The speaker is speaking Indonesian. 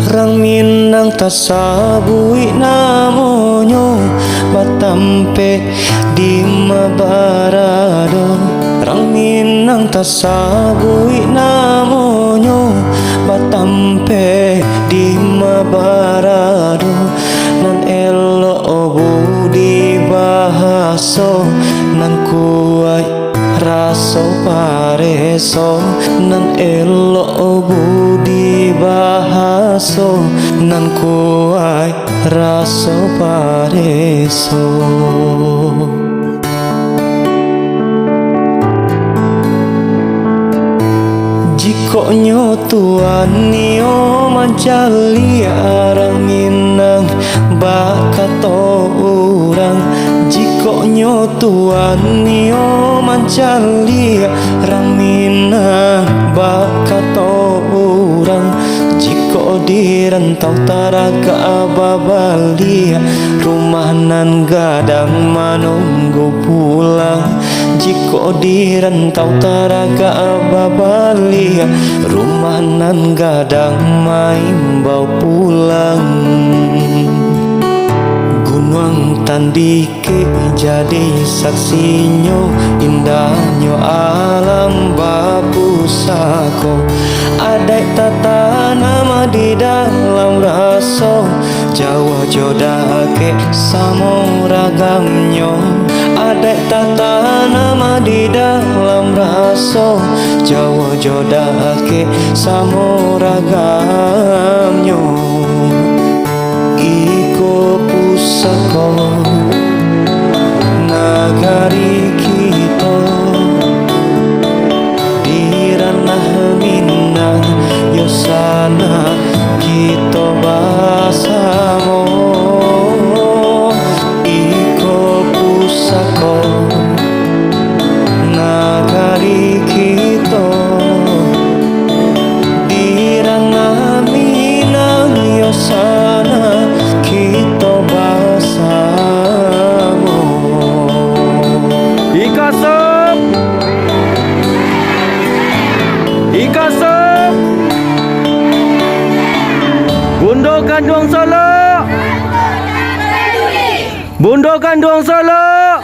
Rang Minang tasabui namonyo batampe di mabarado. Rang Minang tasabui namonyo batampe di mabarado. Nan elo budi bahaso nan kuai raso pareso. Nan elo budi bahaso nan kuai raso pareso. Jiko nyo tuan nio mancali Rang Minang bakato urang. Jiko nyo tuan nio mancali Rang Minang bakato urang. Jiko di rantau taraga babalia rumah nan gadang manunggu pulang. Jiko di rantau taraga babalia rumah nan gadang main bau pulang. Gunung Tandike jadi saksinyo indahnya alam babusako. Ada tata nama di dalam raso Jawa jodake samo ragamnyo. Ada tata nama di dalam raso Jawa jodake samo ragamnyo. Iko pusako nagari kita di ranah Minang yosana kita basamo. Iko pusako nagari kita di ranah Minang yosana kita basamo. Ikasep, Ikasep, Bundo Gandung Solo, Bundo Gandung Solo.